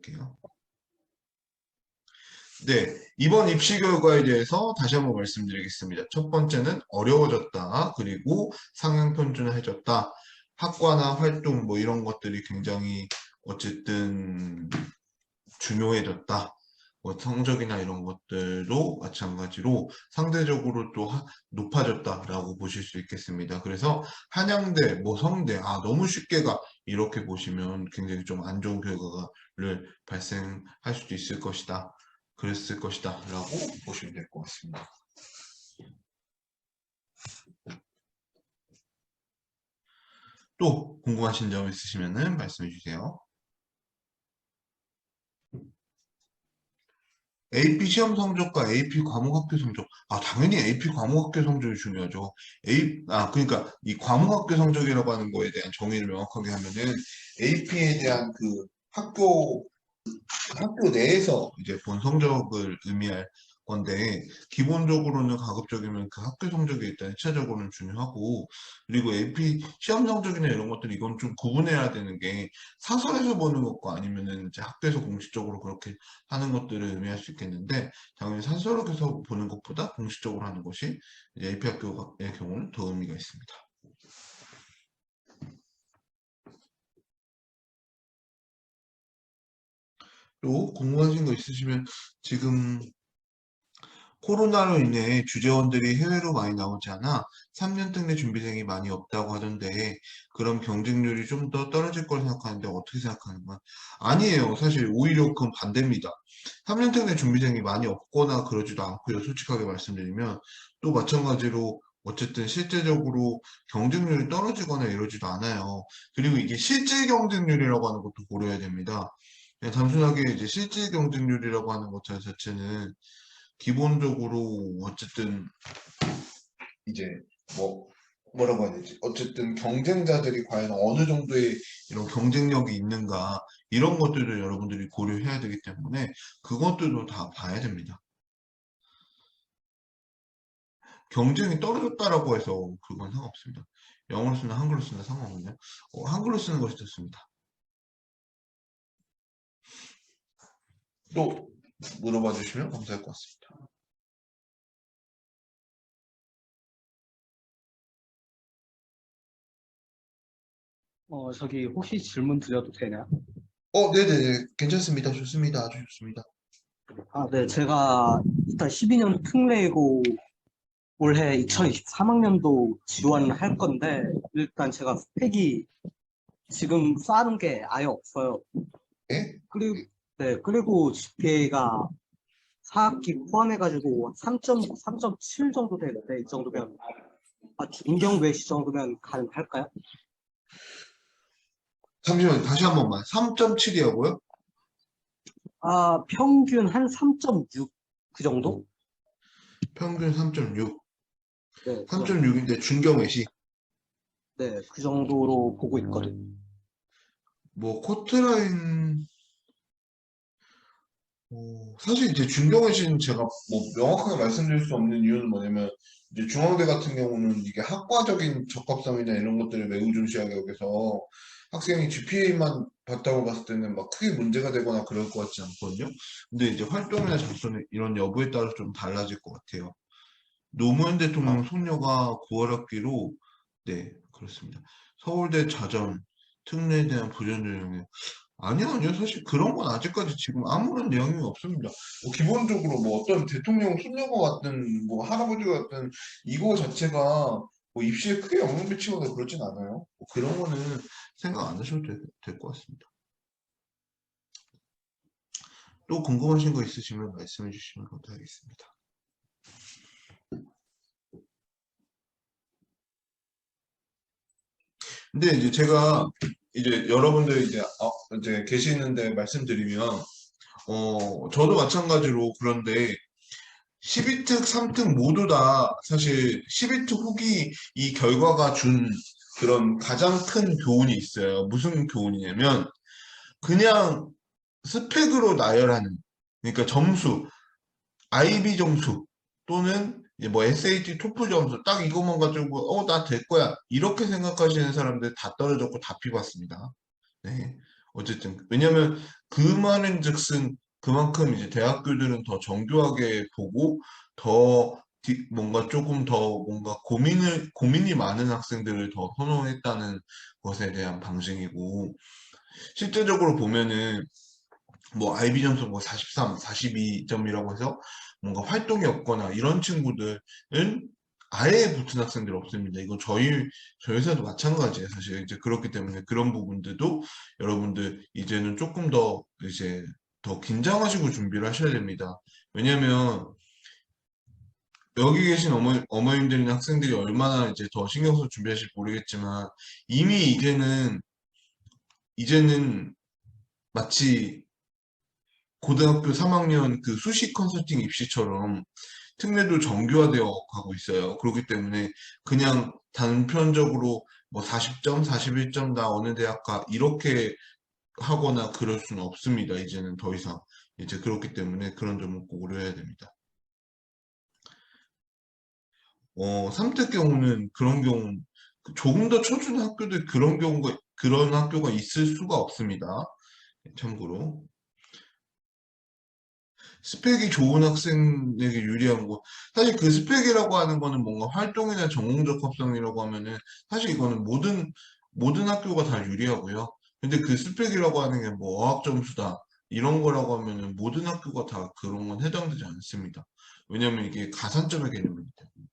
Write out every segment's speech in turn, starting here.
볼게요. 네, 이번 입시 결과에 대해서 다시 한번 말씀드리겠습니다. 첫 번째는 어려워졌다. 그리고 상향 편준해졌다. 학과나 활동 뭐 이런 것들이 굉장히 어쨌든 중요해졌다. 뭐 성적이나 이런 것들도 마찬가지로 상대적으로 또 높아졌다라고 보실 수 있겠습니다. 그래서 한양대, 뭐 성대, 너무 쉽게 가 이렇게 보시면 굉장히 좀 안 좋은 결과를 발생할 수도 있을 것이다. 그랬을 것이다 라고 보시면 될 것 같습니다. 또 궁금하신 점 있으시면 말씀해 주세요. AP 시험 성적과 AP 과목 학교 성적. 당연히 AP 과목 학교 성적이 중요하죠. 그러니까 이 과목 학교 성적이라고 하는 거에 대한 정의를 명확하게 하면은 AP에 대한 그 학교 내에서 이제 본 성적을 의미할 건데, 기본적으로는 가급적이면 그 학교 성적이 일단 1차적으로는 중요하고, 그리고 AP 시험 성적이나 이런 것들 이건 좀 구분해야 되는 게, 사설에서 보는 것과 아니면은 이제 학교에서 공식적으로 그렇게 하는 것들을 의미할 수 있겠는데, 당연히 사설에서 보는 것보다 공식적으로 하는 것이 이제 AP 학교의 경우는 더 의미가 있습니다. 또 궁금하신 거 있으시면 지금 코로나로 인해 주재원들이 해외로 많이 나오지 않아 3년 특례 준비생이 많이 없다고 하던데, 그럼 경쟁률이 좀 더 떨어질 걸 생각하는데 어떻게 생각하는 거야? 아니에요. 사실 오히려 그건 반대입니다. 3년 특례 준비생이 많이 없거나 그러지도 않고요. 솔직하게 말씀드리면 또 마찬가지로 어쨌든 실제적으로 경쟁률이 떨어지거나 이러지도 않아요. 그리고 이게 실질 경쟁률이라고 하는 것도 고려해야 됩니다. 그냥 단순하게 이제 실질 경쟁률이라고 하는 것 자체는 기본적으로 어쨌든 이제 뭐라고 해야 되지? 어쨌든 경쟁자들이 과연 어느 정도의 이런 경쟁력이 있는가 이런 것들을 여러분들이 고려해야 되기 때문에 그것들도 다 봐야 됩니다. 경쟁이 떨어졌다라고 해서 그건 상관없습니다. 영어로 쓰나 한글로 쓰나 상관없네요. 한글로 쓰는 것이 좋습니다. 또 물어봐 주시면 감사할 것 같습니다. 저기 혹시 질문 드려도 되나요? 네네네. 괜찮습니다. 좋습니다. 아주 좋습니다. 네, 제가 일단 12년 특례고 올해 2023학년도 지원할 건데 일단 제가 스펙이 지금 쌓는 게 아예 없어요. 예? 그리고 GPA가 4학기 포함해가지고 3.7 정도 되는데 이 정도면 중경 외시 정도면 가능할까요? 잠시만요. 다시 한 번만. 3.7이라고요? 평균 한 3.6 그 정도? 평균 3.6. 네, 그 정도. 3.6인데 중경외시. 네, 그 정도로 보고 있거든요. 뭐 코트라인 사실 이제 중경외시는 제가 뭐 명확하게 말씀드릴 수 없는 이유는 뭐냐면 이제 중앙대 같은 경우는 이게 학과적인 적합성이나 이런 것들을 매우 중시하게 여기서 학생이 GPA만 봤다고 봤을 때는 막 크게 문제가 되거나 그럴 것 같지 않거든요. 근데 이제 활동이나 작성 이런 여부에 따라서 좀 달라질 것 같아요. 노무현 대통령 아, 손녀가 9월 학기로, 네, 그렇습니다. 서울대 자전, 특례에 대한 부전자 영역. 아니요. 사실 그런 건 아직까지 지금 아무런 내용이 없습니다. 기본적으로 뭐 어떤 대통령 손녀가 같든, 뭐 할아버지가 같든, 이거 자체가 뭐 입시에 크게 영향 미치거나 그러진 않아요. 그런 거는 생각 안 하셔도 될 것 같습니다. 또 궁금하신 거 있으시면 말씀해 주시면 감사하겠습니다. 근데 이제 제가 이제 여러분들 이제 계시는데 말씀드리면 저도 마찬가지로 그런데 12특, 3특 모두 다 사실 12특 후기 이 결과가 준 그런 가장 큰 교훈이 있어요. 무슨 교훈이냐면 그냥 스펙으로 나열하는, 그러니까 점수, IB 점수 또는 이제 뭐 SAT, 토플 점수 딱 이것만 가지고 나 될 거야 이렇게 생각하시는 사람들 다 떨어졌고 다 피봤습니다. 네. 어쨌든 왜냐면 그 말인즉슨 그만큼 이제 대학교들은 더 정교하게 보고 더 뭔가 조금 더 뭔가 고민이 많은 학생들을 더 선호했다는 것에 대한 방증이고, 실제적으로 보면은 뭐 IB 점수 뭐 43, 42점이라고 해서 뭔가 활동이 없거나 이런 친구들은 아예 붙은 학생들 없습니다. 이거 저희 회사도 마찬가지예요. 사실 이제 그렇기 때문에 그런 부분들도 여러분들 이제는 조금 더 이제 더 긴장하시고 준비를 하셔야 됩니다. 왜냐면 여기 계신 어머님들이나 학생들이 얼마나 이제 더 신경 써서 준비하실지 모르겠지만, 이미 이제는 마치 고등학교 3학년 그 수시 컨설팅 입시처럼 특례도 정교화되어 가고 있어요. 그렇기 때문에 그냥 단편적으로 뭐 40점, 41점 나 어느 대학 가 이렇게 하거나 그럴 수는 없습니다. 이제는 더 이상. 이제 그렇기 때문에 그런 점을 꼭 고려해야 됩니다. 삼특 경우는 그런 경우 조금 더 쳐주는 학교들 그런 학교가 있을 수가 없습니다. 참고로. 스펙이 좋은 학생에게 유리한 거. 사실 그 스펙이라고 하는 거는 뭔가 활동이나 전공적 합성이라고 하면은 사실 이거는 모든 학교가 다 유리하고요. 근데 그 스펙이라고 하는 게 뭐 어학 점수다 이런 거라고 하면은 모든 학교가 다 그런 건 해당되지 않습니다. 왜냐면 이게 가산점의 개념이기 때문에.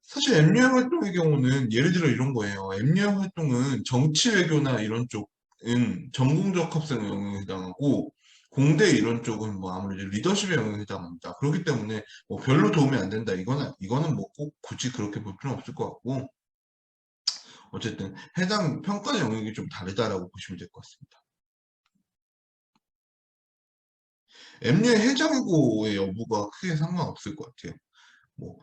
사실 M유형 활동의 경우는 예를 들어 이런 거예요. M유형 활동은 정치 외교나 이런 쪽은 전공적 합성에 영향에 해당하고, 공대 이런 쪽은 뭐 아무래도 리더십에 영향에 해당합니다. 그렇기 때문에 뭐 별로 도움이 안 된다. 이거는 뭐 꼭 굳이 그렇게 볼 필요는 없을 것 같고, 어쨌든 해당 평가 영역이 좀 다르다라고 보시면 될 것 같습니다. M유의 해장이고의 여부가 크게 상관없을 것 같아요. 뭐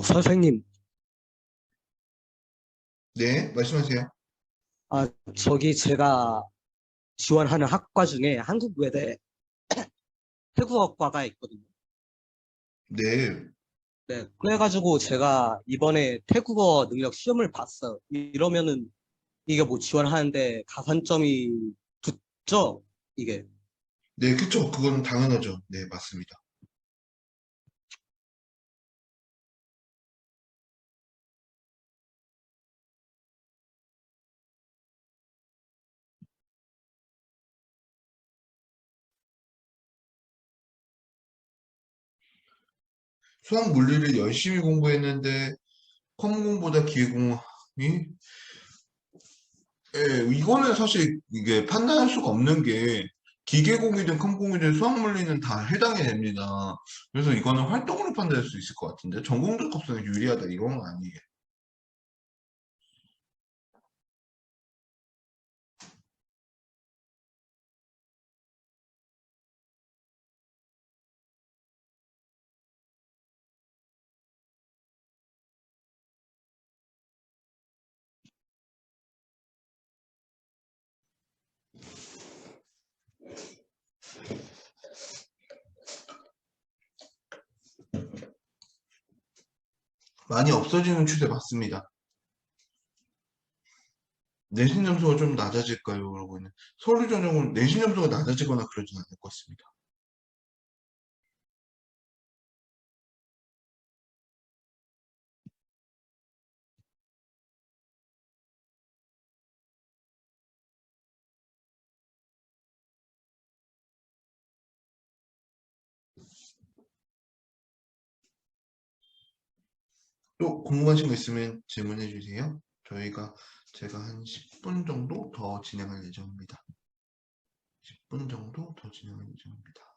선생님, 네, 말씀하세요. 저기 제가 지원하는 학과 중에 한국외대 태국어과가 있거든요. 네, 네, 그래가지고 제가 이번에 태국어 능력 시험을 봤어요. 이러면은 이게 뭐 지원하는데 가산점이 붙죠? 이게. 네, 그쵸. 그건 당연하죠. 네, 맞습니다. 수학 물리를 열심히 공부했는데 컴공보다 기계공학이, 예, 이거는 사실 이게 판단할 수가 없는 게 기계공이든 컴공이든 수학 물리는 다 해당이 됩니다. 그래서 이거는 활동으로 판단할 수 있을 것 같은데 전공적 합성에 유리하다 이건 아니에요. 많이 없어지는 추세 맞습니다. 내신 점수가 좀 낮아질까요, 그러고는 서류 전형은 내신 점수가 낮아지거나 그러진 않을 것 같습니다. 또 궁금하신 거 있으면 질문해 주세요. 제가 한 10분 정도 더 진행할 예정입니다. 10분 정도 더 진행할 예정입니다.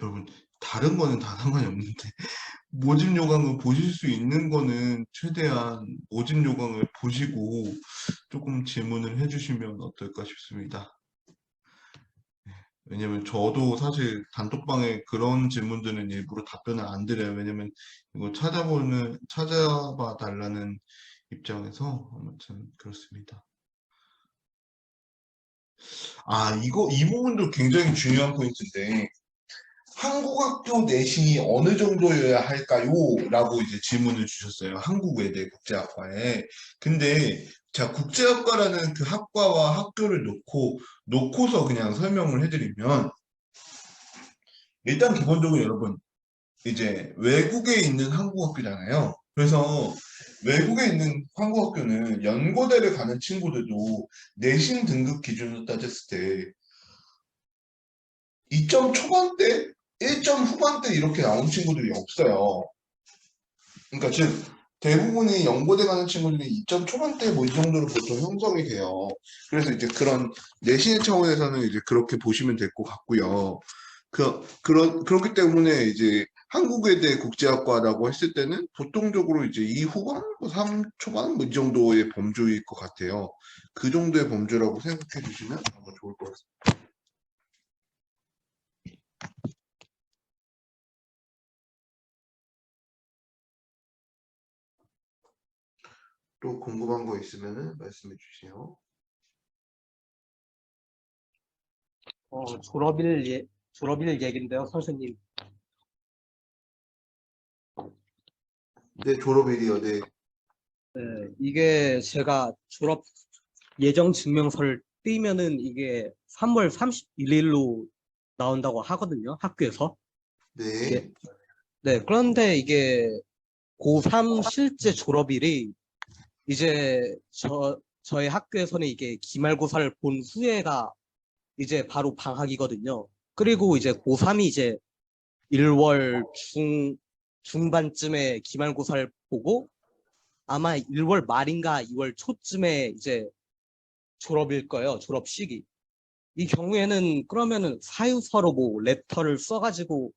여러분, 다른 거는 다 상관이 없는데 모집 요강을 보실 수 있는 거는 최대한 모집 요강을 보시고 조금 질문을 해주시면 어떨까 싶습니다. 왜냐면 저도 사실 단톡방에 그런 질문들은 일부러 답변을 안 드려요. 왜냐면 이거 찾아봐 달라는 입장에서 아무튼 그렇습니다. 이 부분도 굉장히 중요한 포인트인데, 한국학교 내신이 어느 정도여야 할까요? 라고 이제 질문을 주셨어요. 한국외대 국제학과에. 근데, 자, 국제학과라는 그 학과와 학교를 놓고서 그냥 설명을 해드리면, 일단 기본적으로 여러분, 이제 외국에 있는 한국학교잖아요. 그래서 외국에 있는 한국학교는 연고대를 가는 친구들도 내신 등급 기준으로 따졌을 때 2점 초반대, 1점 후반대 이렇게 나온 친구들이 없어요. 그러니까 즉 대부분이 연고대 가는 친구들이 2점 초반대 뭐 이 정도로 보통 형성이 돼요. 그래서 이제 그런 내신의 차원에서는 이제 그렇게 보시면 될 것 같고요. 그렇기 때문에 이제 한국외대 국제학과라고 했을 때는 보통적으로 이제 2 후반, 뭐 3 초반 뭐 이 정도의 범주일 것 같아요. 그 정도의 범주라고 생각해 주시면 아마 좋을 것 같습니다. 또 궁금한 거 있으면 말씀해 주세요. 졸업일 얘긴데요, 선생님. 네, 졸업일이요. 네. 네, 이게 제가 졸업 예정 증명서를 띄면은 이게 3월 31일로 나온다고 하거든요, 학교에서. 네. 예. 네, 그런데 이게 고3 실제 졸업일이 이제 저희 학교에서는 이게 기말고사를 본 후에가 이제 바로 방학이거든요. 그리고 이제 고3이 이제 1월 중반쯤에 기말고사를 보고 아마 1월 말인가 2월 초쯤에 이제 졸업일 거예요. 졸업식이. 이 경우에는 그러면은 사유서로 뭐 레터를 써가지고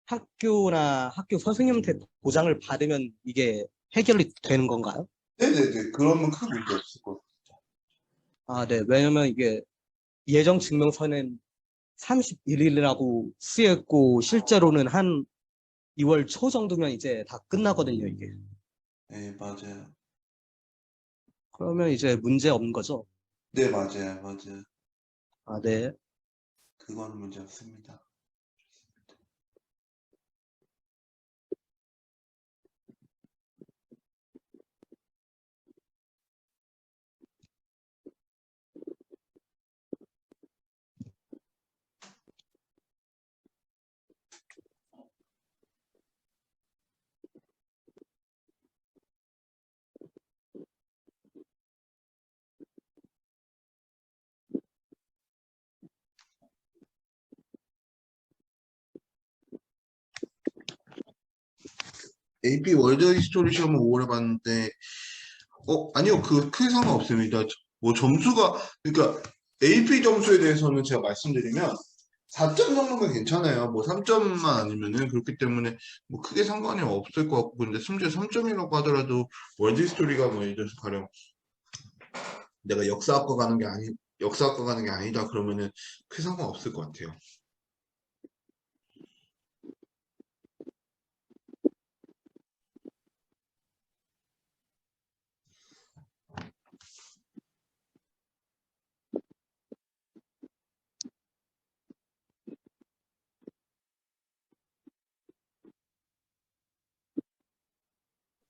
학교나 학교 선생님한테 보장을 받으면 이게 해결이 되는 건가요? 네네네. 그러면 큰 문제 없을 것 아, 네. 왜냐면 이게 예정 증명서는 31일이라고 쓰였고 실제로는 한 2월 초 정도면 이제 다 끝나거든요, 이게. 같아요. 네, 맞아요. 그러면 이제 문제 없는 거죠? 네, 맞아요. 맞아요. 아, 네. 그건 문제 없습니다. AP 월드 히스토리 시험은 5월에 봤는데, 아니요. 크게 상관없습니다. 뭐 점수가, 그러니까 AP 점수에 대해서는 제가 말씀드리면 4점 정도면 괜찮아요. 뭐 3점만 아니면은 그렇기 때문에 뭐 크게 상관이 없을 것 같고, 근데 심지어 3점이라고 하더라도 월드 히스토리가 뭐 예를 들어서 가령 내가 역사학과 가는 게 아니다 그러면은 크게 상관없을 것 같아요.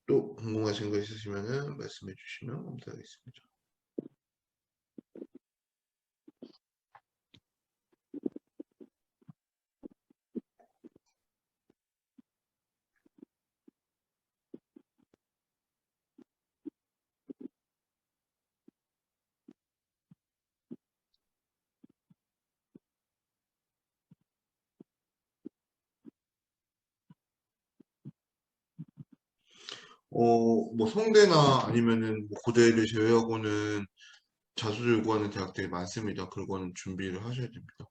또 궁금하신 거 있으시면은 말씀해 주시면 감사하겠습니다. 뭐 성대나 아니면은 뭐 고대를 제외하고는 자소서 요구하는 대학들이 많습니다. 그거는 준비를 하셔야 됩니다.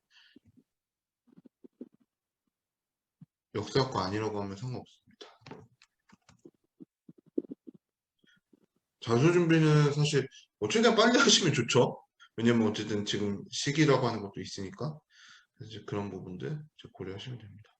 역사과 아니라고 하면 상관없습니다. 자수 준비는 사실 최대한 빨리 하시면 좋죠. 왜냐면 어쨌든 지금 시기라고 하는 것도 있으니까. 그래서 이제 그런 부분들 이제 고려하시면 됩니다.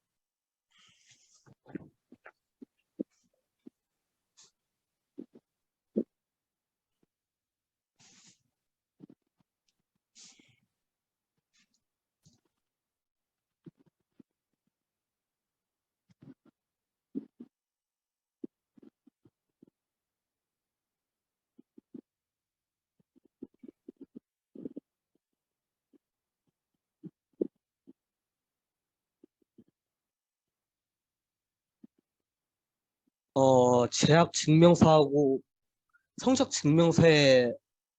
재학 증명서하고 성적 증명서에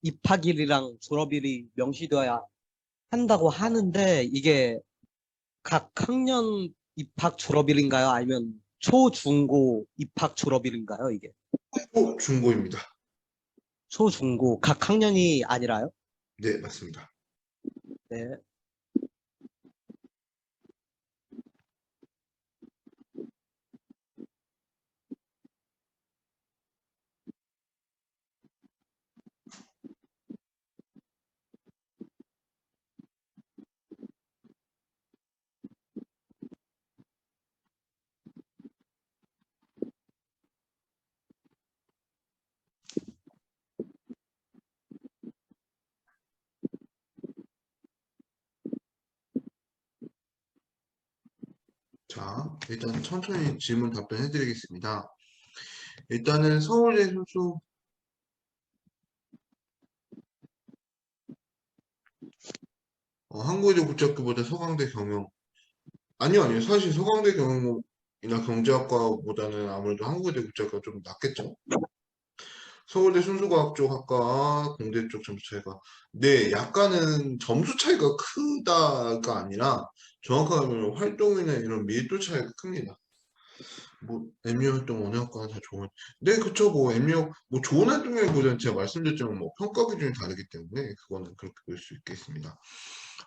입학일이랑 졸업일이 명시되어야 한다고 하는데 이게 각 학년 입학 졸업일인가요? 아니면 초, 중, 고 입학 졸업일인가요? 이게 중고입니다. 초, 중, 고 각 학년이 아니라요? 네, 맞습니다. 네. 자, 일단 천천히 질문 답변해 드리겠습니다. 일단은 서울대 소속 한국외대 국제학교보다 서강대 경영 아니요. 사실 서강대 경영이나 경제학과보다는 아무래도 한국외대 국제학과가 좀 낫겠죠. 서울대 순수과학 쪽 학과 공대 쪽 점수 차이가 네, 약간은 점수 차이가 크다가 아니라 정확하게 말하면 활동이나 이런 밀도 차이가 큽니다. 뭐 MU 활동 어느 학과나 다 좋은 네 그쵸 뭐 MU 뭐 좋은 활동이라기보다는 제가 말씀드렸지만 뭐 평가 기준이 다르기 때문에 그거는 그렇게 볼 수 있겠습니다.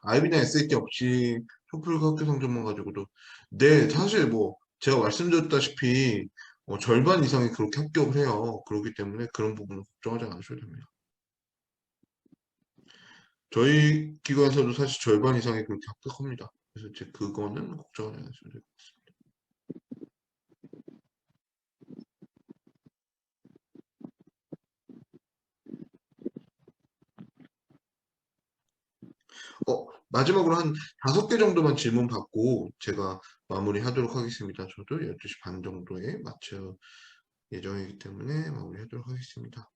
IB나 SAT 없이 토플 학교 성적만 가지고도 네 사실 뭐 제가 말씀드렸다시피 절반 이상이 그렇게 합격을 해요. 그렇기 때문에 그런 부분은 걱정하지 않으셔도 됩니다. 저희 기관에서도 사실 절반 이상이 그렇게 합격합니다. 그래서 이제 그거는 걱정하지 않으셔도 돼요. 마지막으로 한 5개 정도만 질문 받고 제가 마무리하도록 하겠습니다. 저도 12시 반 정도에 마칠 예정이기 때문에 마무리하도록 하겠습니다.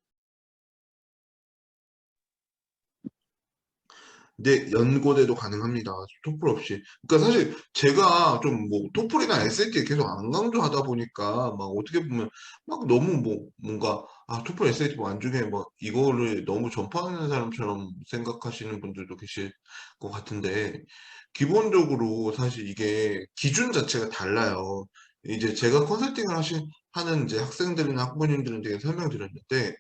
네, 연고대도 가능합니다. 토플 없이. 그러니까 사실 제가 좀 뭐 토플이나 SAT 계속 안 강조하다 보니까 막 어떻게 보면 막 너무 뭐 뭔가 토플 SAT 뭐 안 중에 뭐 이거를 너무 전파하는 사람처럼 생각하시는 분들도 계실 것 같은데 기본적으로 사실 이게 기준 자체가 달라요. 이제 제가 컨설팅을 하는 이제 학생들이나 학부모님들은 되게 설명드렸는데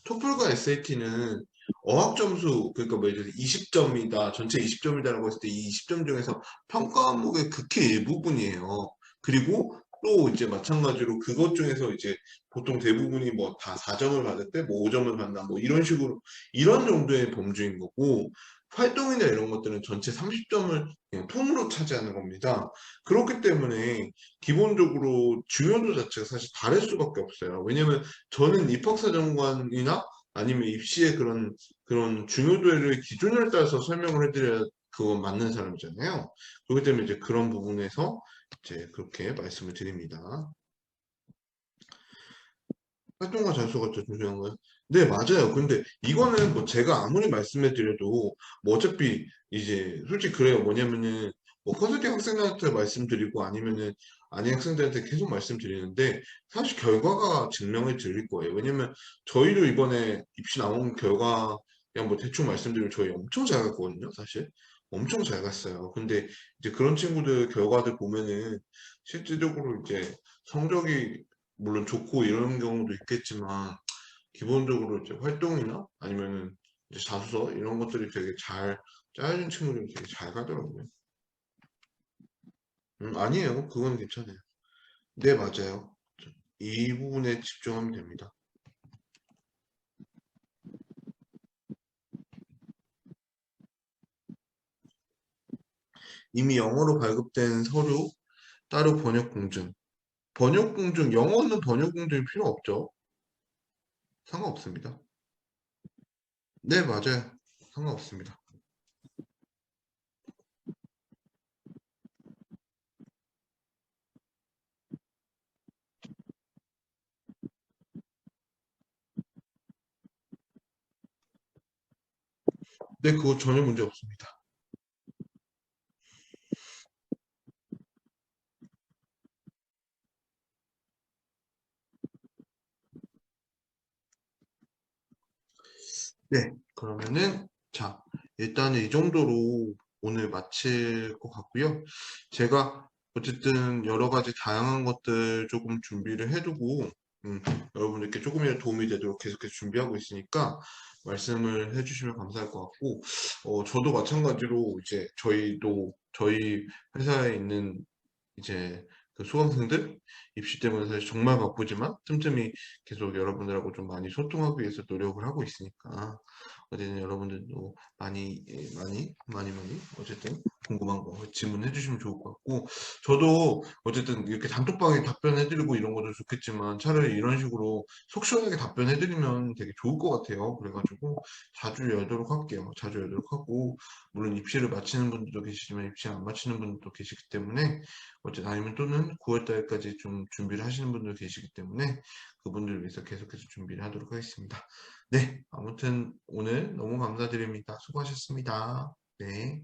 토플과 SAT는 어학 점수 그러니까 뭐 예를 들어 20점이다 전체 20점이다라고 했을 때 이 20점 중에서 평가 과목의 극히 일부분이에요. 그리고 또 이제 마찬가지로 그것 중에서 이제 보통 대부분이 뭐 다 4점을 받을 때 뭐 5점을 받나 뭐 이런 식으로 이런 정도의 범주인 거고 활동이나 이런 것들은 전체 30점을 그냥 통으로 차지하는 겁니다. 그렇기 때문에 기본적으로 중요도 자체가 사실 다를 수밖에 없어요. 왜냐면 저는 입학사정관이나 아니면 입시의 그런 중요도를 기준을 따서 설명을 해드려야 그거 맞는 사람이잖아요. 그렇기 때문에 이제 그런 부분에서 이제 그렇게 말씀을 드립니다. 활동과 장소가 더 중요한 거예요? 네, 맞아요. 근데 이거는 뭐 제가 아무리 말씀해 드려도 뭐 어차피 이제 솔직히 그래요. 뭐냐면은 뭐 컨설팅 학생들한테 말씀드리고 아니면은 아닌 학생들한테 계속 말씀드리는데 사실 결과가 증명해 드릴 거예요. 왜냐면 저희도 이번에 입시 나온 결과 그냥 뭐 대충 말씀드리면 저희 엄청 잘 갔거든요. 사실 엄청 잘 갔어요. 근데 이제 그런 친구들 결과들 보면은 실질적으로 이제 성적이 물론 좋고 이런 경우도 있겠지만 기본적으로 이제 활동이나 아니면은 이제 자소서 이런 것들이 되게 잘 짜여진 친구들이 되게 잘 가더라고요. 아니에요. 그거는 괜찮아요. 네, 맞아요. 이 부분에 집중하면 됩니다. 이미 영어로 발급된 서류, 따로 번역 공증. 번역 공증, 영어는 번역 공증이 필요 없죠. 상관없습니다. 네, 맞아요. 상관없습니다. 네, 그거 전혀 문제 없습니다. 네, 그러면은, 자, 일단은 이 정도로 오늘 마칠 것 같고요. 제가 어쨌든 여러 가지 다양한 것들 조금 준비를 해두고, 여러분들께 조금이라도 도움이 되도록 계속해서 준비하고 있으니까 말씀을 해주시면 감사할 것 같고, 저도 마찬가지로 이제 저희 회사에 있는 이제 그 수강생들 입시 때문에 사실 정말 바쁘지만 틈틈이 계속 여러분들하고 좀 많이 소통하기 위해서 노력을 하고 있으니까 어쨌든 여러분들도 많이 어쨌든 궁금한 거 질문해 주시면 좋을 것 같고 저도 어쨌든 이렇게 단톡방에 답변해 드리고 이런 것도 좋겠지만 차라리 이런 식으로 속 시원하게 답변해 드리면 되게 좋을 것 같아요. 그래가지고 자주 열도록 할게요. 자주 열도록 하고 물론 입시를 마치는 분들도 계시지만 입시 안 마치는 분들도 계시기 때문에 어쨌든 아니면 또는 9월 달까지 좀 준비를 하시는 분들 계시기 때문에 그분들을 위해서 계속해서 준비를 하도록 하겠습니다. 네, 아무튼 오늘 너무 감사드립니다. 수고하셨습니다. 네.